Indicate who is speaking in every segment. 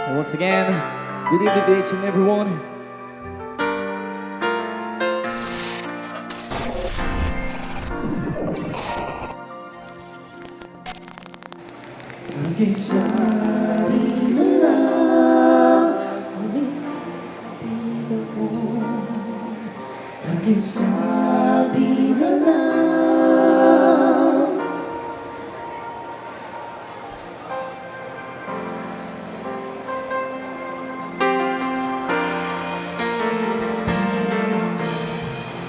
Speaker 1: And once again, good evening to each and everyone.
Speaker 2: Pag-isabi na lang ulit kaibigan ko. Pag-isabi na lang.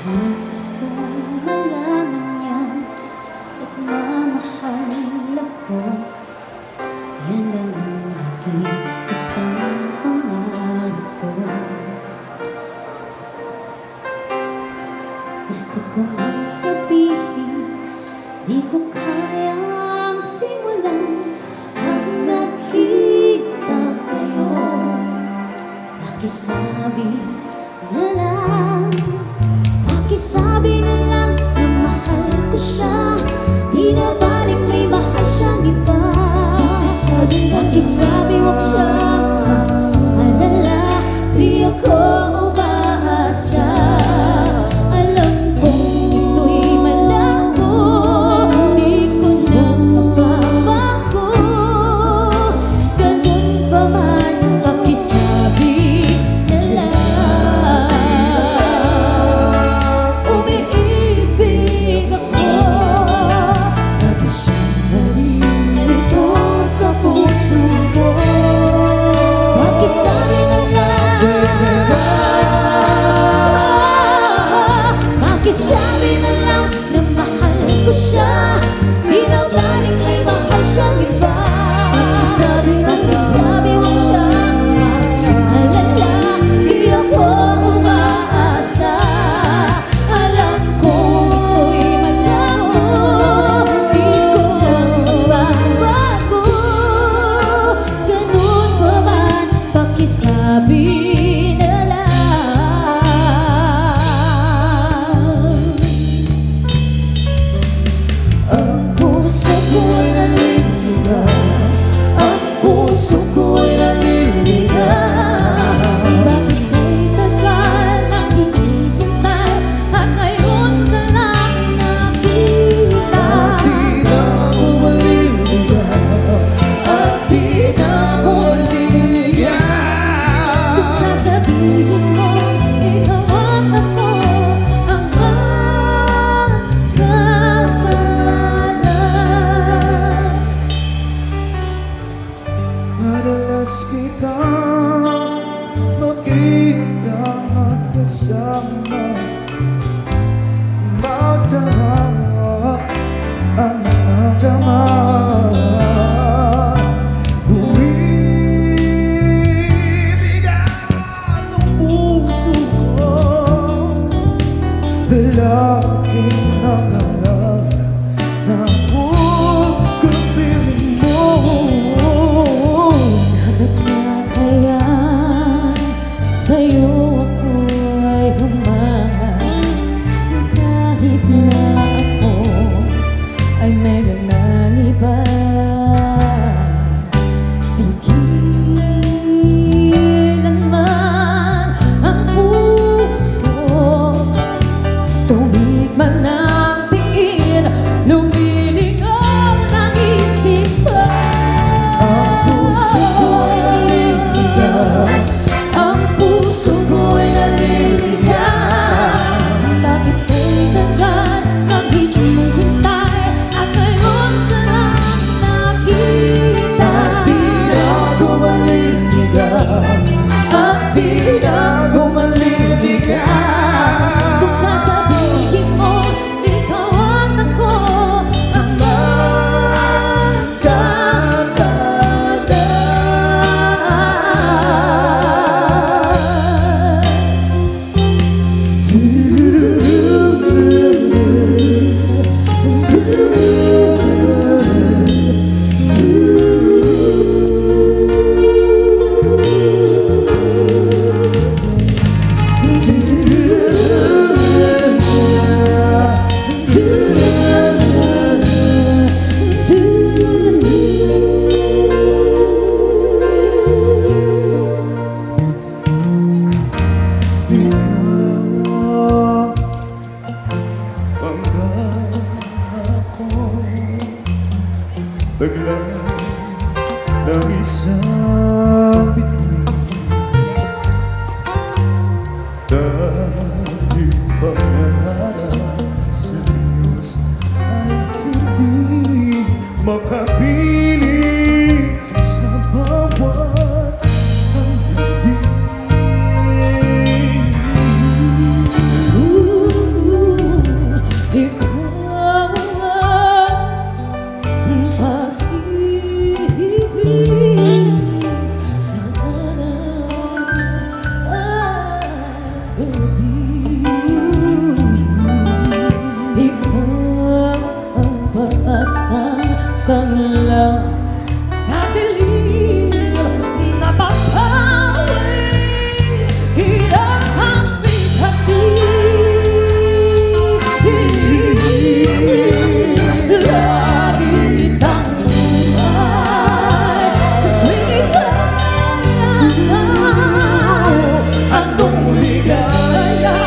Speaker 2: Nais kong malaman yan at mamahal ako. Yan lang ang naging isang pangarap ko. Gusto ko nang sabihin, di ko kayang simulan ang nakita kayo. Pakisabi na lang, pakisabi na lang na mahal ko siya. Di na baling may mahal siyang iba. Pakisabi huwag siyang alala, di ako umaasa. Alam kong ito'y malabo, di ko na mababago. Ganun pa man, pakisabi na lang. Umiibig ako at siyang nalilito sa puso ko. Pakisabi na lang, pakisabi na lang na mahal ko siya. Di na baling may mahal siyang iba. Pakisabi huwag siyang alala, di ako umaasa. Alam ko ito'y malabo, di ko na mababago. Ganun pa man, pakisabi na lang. Ang puso ko'y naliligaw, ang puso ko'y naliligaw. Bakit kay tagal nang hinihintay at ngayon ka lang nakita?
Speaker 3: Di na ako maliligaw, at di na ako maliligaw.
Speaker 2: Kung sasabihin mo, ikaw at ako ang magkapatid.
Speaker 3: Madalas kitang makita magkasama, magtahak ang mga kamay. Bumibigat ang puso ko, lalaki ng alam na huwag kapiling mo.
Speaker 2: Dapat na kaya sa'yo ako ay humanga.
Speaker 3: isang bituin, dahil pangarap sa Diyos ay hindi makapiling sa bawat sandali. Ikaw ang pag-ibig sa gabi. Ikaw ang pag-asang tanglang sa dilim na papalit hirap ang bigati. Lagi kitang umay sa tuwing ika'y ako. Anong ligaya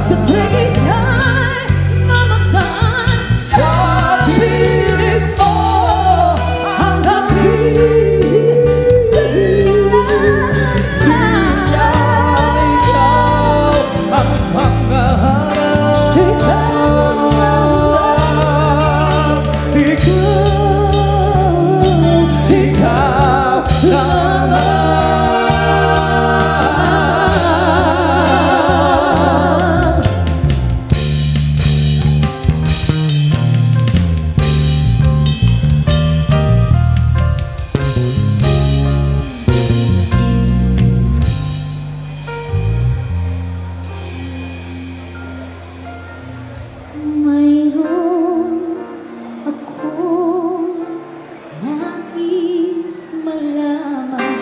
Speaker 3: sa tuwing ika'y mamasdan sa piling mo ang gabi. Ikaw ang pangarap, ikaw lamang.
Speaker 2: Mayroon akong nais malaman.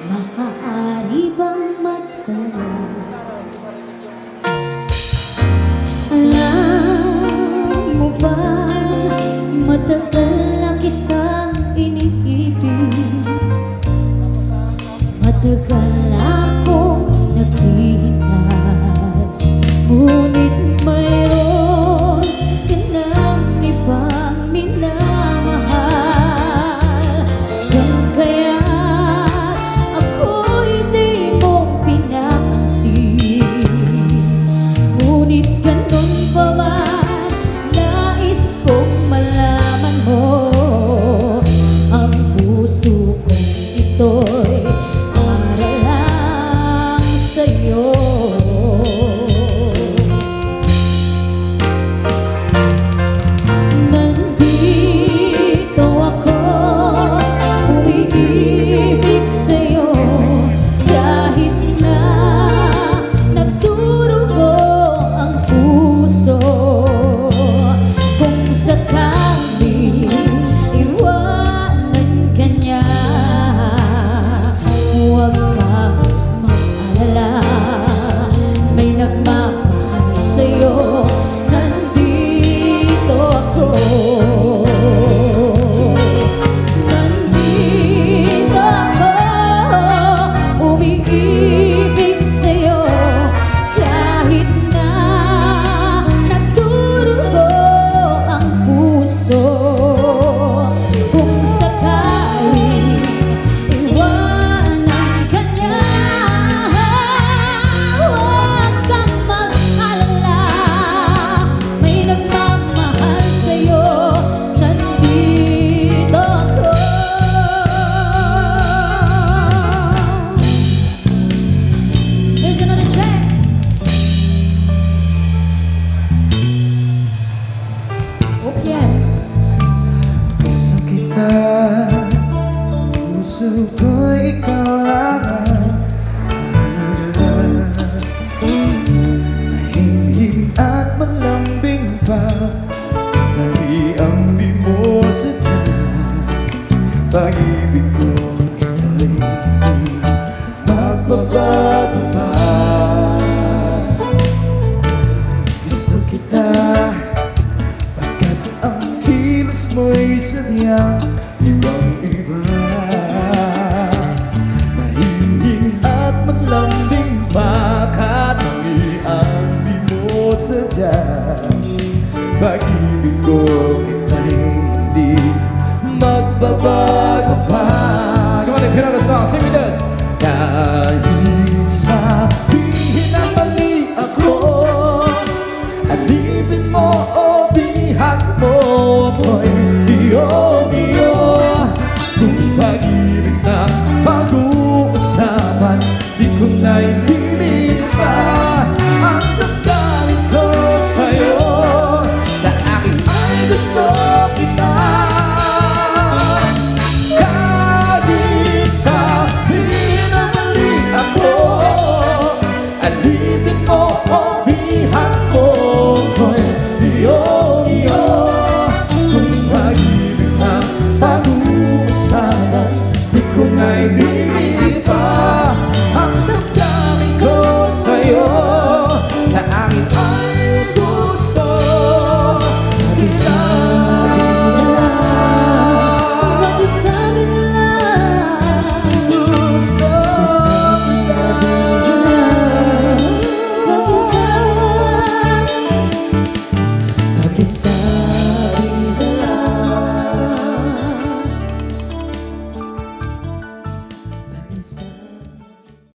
Speaker 2: Maaari bang matanong? Alam mo ba, matagal na kitang iniibig. Matagal akong naghihintay, ngunit mayroon ka ng ibang minamahal. Kung kaya't ako'y di mo pinapansin, ngunit ganun pa man, nais kong malaman mo. Ang puso kong ito'y para lang sa'yo. Nandito ako, umiibig sa'yo, kahit na nagdurugo ang puso. Kung sakaling iwanan ka niya, huwag kang mag-alala, may nagmamahal sa'yo. Nandito ako, nandito ako, umiibig sa'yo, kahit na nagdurugo ang puso. Kung sakaling iwanan ka niya, huwag kang mag-alala, may nagmamahal sa'yo. Nandito ako. Here's another check. Okay.
Speaker 3: Isa kita sa puso ko'y ikaw lamang. Mahimhim at malambing pa, dahil ang di mo sadya. Pag-ibig ko ito'y hindi magbabago pa. Gusto kita pagkat ang kilos mo'y sadyang ibang-iba. Mahimhim at maglambing pa, katanggi ang di mo sadya. Pag-ibig ko kita'y hindi mag magbabago pa.
Speaker 1: Come on, another song, sing with us.
Speaker 3: Kahit sabihin na mali ako, alipin mo o bihag mo ko'y iyo-iyo. Kung pag-ibig na pag-uusapan, di ko na ibigin pa ang damdamin ko sa'yo. Sa akin ay gusto kita. Kahit sabihin na mali ako, alipin mo o bihag mo ko'y iyo-iyo. Kung pag-ibig na pag-uusapan, di ko na ibigin pa ang damdamin ko sa'yo. Sa akin ay gusto kita.
Speaker 2: Pakisabi na lang.
Speaker 3: Gusto kita.
Speaker 2: Pakisabi na lang.
Speaker 3: Pakisabi